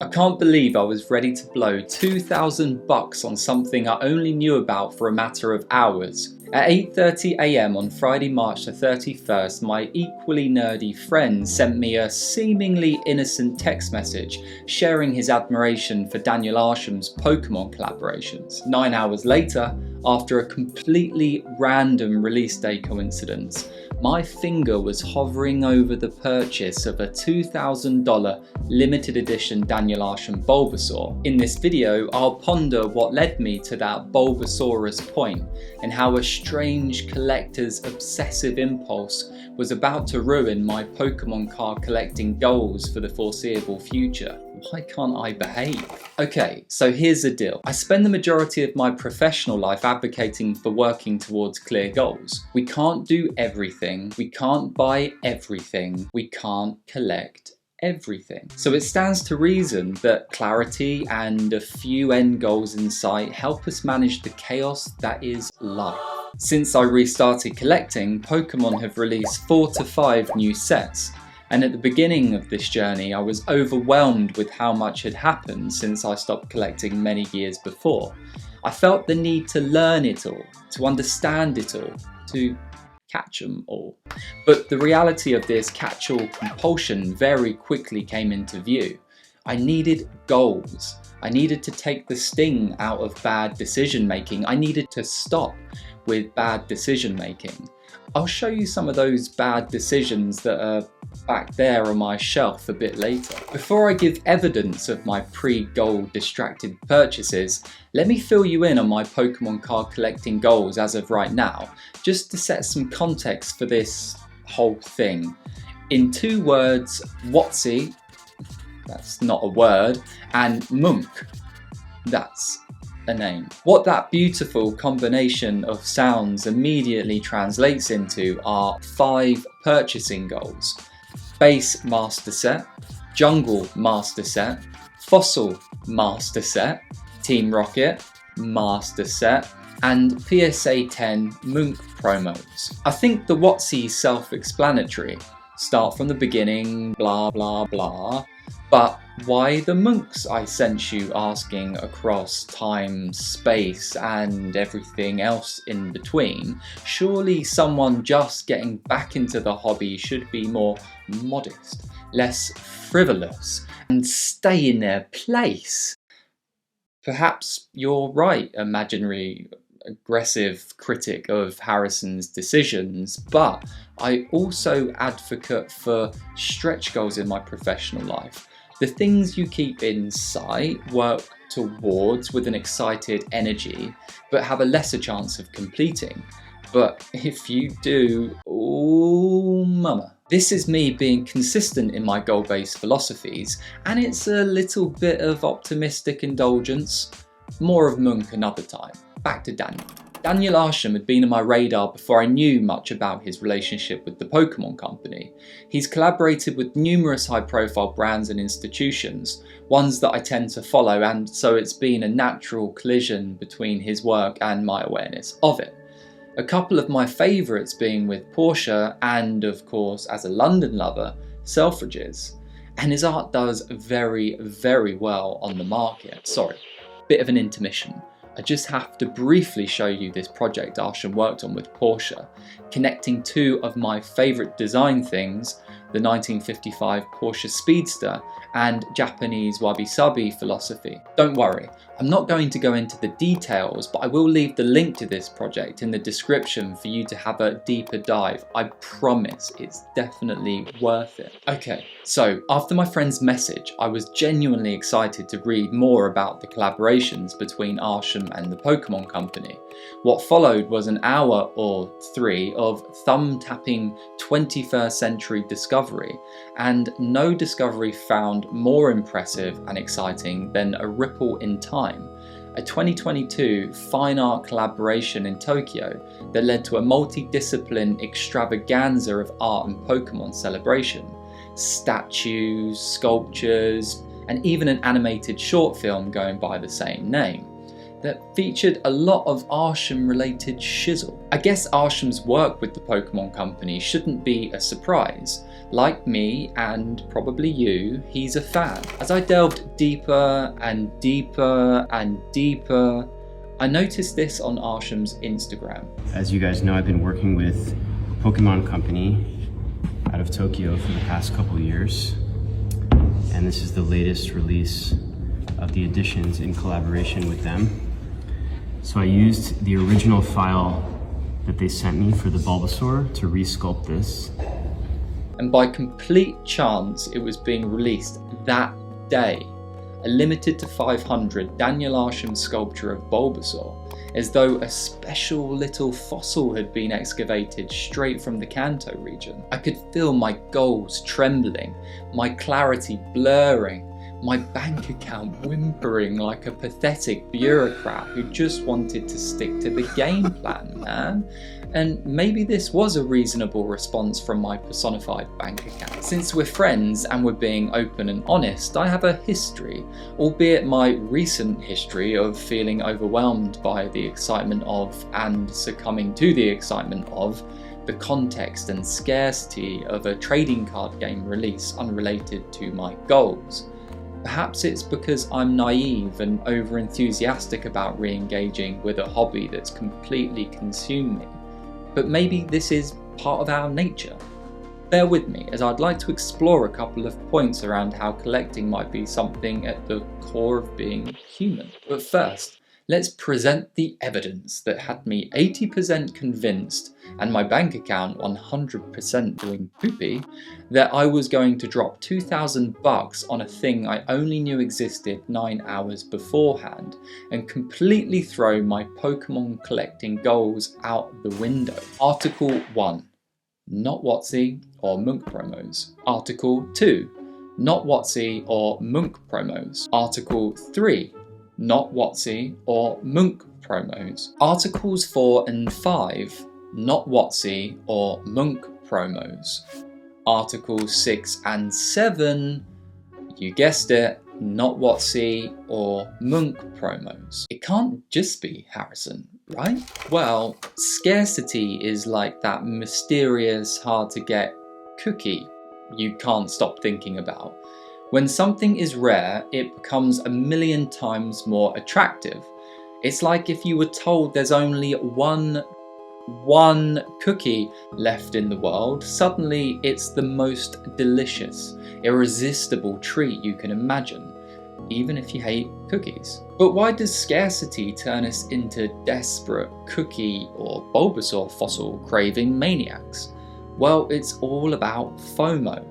I can't believe I was ready to blow 2,000 bucks on something I only knew about for a matter of hours. At 8:30 AM on Friday, March the 31st, my equally nerdy friend sent me a seemingly innocent text message sharing his admiration for Daniel Arsham's Pokémon collaborations. 9 hours later, after a completely random release day coincidence, my finger was hovering over the purchase of a $2,000 limited edition Daniel Arsham Bulbasaur. In this video, I'll ponder what led me to that Bulbasaurus point and how a strange collector's obsessive impulse was about to ruin my Pokemon card collecting goals for the foreseeable future. Why can't I behave? Okay, so here's the deal. I spend the majority of my professional life advocating for working towards clear goals. We can't do everything, we can't buy everything, we can't collect everything. So it stands to reason that clarity and a few end goals in sight help us manage the chaos that is life. Since I restarted collecting, Pokemon have released 4 to 5 new sets. And at the beginning of this journey, I was overwhelmed with how much had happened since I stopped collecting many years before. I felt the need to learn it all, to understand it all, to catch them all. But the reality of this catch-all compulsion very quickly came into view. I needed goals. I needed to take the sting out of bad decision making. I needed to stop with bad decision making. I'll show you some of those bad decisions that are back there on my shelf a bit later. Before I give evidence of my pre-goal distracted purchases, let me fill you in on my Pokemon card collecting goals as of right now, just to set some context for this whole thing. In 2 words, Watsy, that's not a word, and Munk, that's a name. What that beautiful combination of sounds immediately translates into are 5 purchasing goals. Base Master Set, Jungle Master Set, Fossil Master Set, Team Rocket Master Set, and PSA 10 Munk promos. I think the Watsy's self-explanatory. Start from the beginning, blah blah blah. But why the monks, I sense you asking, across time, space and everything else in between? Surely someone just getting back into the hobby should be more modest, less frivolous, and stay in their place. Perhaps you're right, imaginary aggressive critic of Harrison's decisions, but I also advocate for stretch goals in my professional life. The things you keep in sight, work towards with an excited energy, but have a lesser chance of completing. But if you do, oh mama. This is me being consistent in my goal-based philosophies, and it's a little bit of optimistic indulgence. More of Munk another time. Back to Daniel. Daniel Arsham had been on my radar before I knew much about his relationship with the Pokémon company. He's collaborated with numerous high-profile brands and institutions, ones that I tend to follow, and so it's been a natural collision between his work and my awareness of it. A couple of my favourites being with Porsche and, of course, as a London lover, Selfridges. And his art does very, very well on the market. Sorry, bit of an intermission. I just have to briefly show you this project Arsham worked on with Porsche, connecting 2 of my favourite design things, the 1955 Porsche Speedster and Japanese wabi-sabi philosophy. Don't worry, I'm not going to go into the details, but I will leave the link to this project in the description for you to have a deeper dive. I promise it's definitely worth it. Okay, so after my friend's message, I was genuinely excited to read more about the collaborations between Arsham and the Pokémon company. What followed was an hour or 3 of thumb-tapping 21st century discovery, and no discovery found more impressive and exciting than A Ripple in Time, a 2022 fine art collaboration in Tokyo that led to a multidiscipline extravaganza of art and Pokemon celebration. Statues, sculptures, and even an animated short film going by the same name. that featured a lot of Arsham related shizzle. I guess Arsham's work with the Pokemon company shouldn't be a surprise. Like me, and probably you, he's a fan. As I delved deeper and deeper and deeper, I noticed this on Arsham's Instagram. As you guys know, I've been working with Pokemon company out of Tokyo for the past couple of years. And this is the latest release of the editions in collaboration with them. So I used the original file that they sent me for the Bulbasaur to resculpt this. And by complete chance, it was being released that day. A limited to 500 Daniel Arsham sculpture of Bulbasaur, as though a special little fossil had been excavated straight from the Kanto region. I could feel my goals trembling, my clarity blurring, my bank account whimpering like a pathetic bureaucrat who just wanted to stick to the game plan, man. And maybe this was a reasonable response from my personified bank account. Since we're friends and we're being open and honest, I have a history, albeit my recent history, of feeling overwhelmed by the excitement of, and succumbing to the excitement of, the context and scarcity of a trading card game release unrelated to my goals. Perhaps it's because I'm naive and over-enthusiastic about re-engaging with a hobby that's completely consumed me. But maybe this is part of our nature. Bear with me, as I'd like to explore a couple of points around how collecting might be something at the core of being human. But first, let's present the evidence that had me 80% convinced, and my bank account 100% doing poopy, that I was going to drop $2,000 on a thing I only knew existed 9 hours beforehand, and completely throw my Pokemon collecting goals out the window. Article 1. Not WotC or Munk promos. Article 2. Not WotC or Munk promos. Article 3. Not WotC or Munk promos. Articles 4 and 5. Not WotC or Munk promos. Articles 6 and 7. You guessed it, not WotC or Munk promos. It can't just be Harrison, right? Well, scarcity is like that mysterious, hard to get cookie you can't stop thinking about. When something is rare, it becomes a million times more attractive. It's like if you were told there's only one cookie left in the world, suddenly it's the most delicious, irresistible treat you can imagine, even if you hate cookies. But why does scarcity turn us into desperate cookie or Bulbasaur fossil craving maniacs? Well, it's all about FOMO.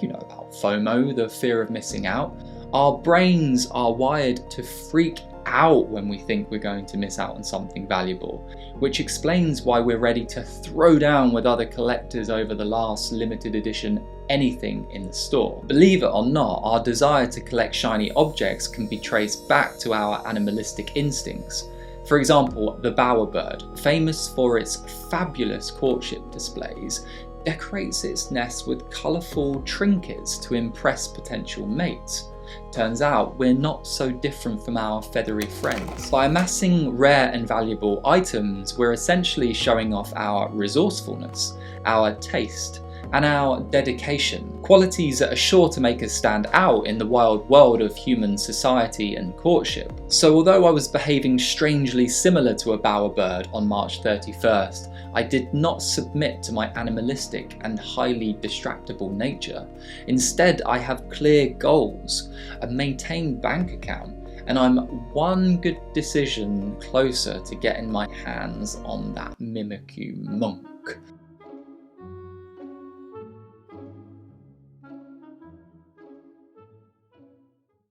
You know about FOMO, the fear of missing out. Our brains are wired to freak out when we think we're going to miss out on something valuable, which explains why we're ready to throw down with other collectors over the last limited edition anything in the store. Believe it or not, our desire to collect shiny objects can be traced back to our animalistic instincts. For example, the bowerbird, famous for its fabulous courtship displays, decorates its nest with colourful trinkets to impress potential mates. Turns out we're not so different from our feathery friends. By amassing rare and valuable items, we're essentially showing off our resourcefulness, our taste, and our dedication, qualities that are sure to make us stand out in the wild world of human society and courtship. So although I was behaving strangely similar to a bowerbird on March 31st, I did not submit to my animalistic and highly distractible nature. Instead, I have clear goals, a maintained bank account, and I'm one good decision closer to getting my hands on that Mimikyu Monk.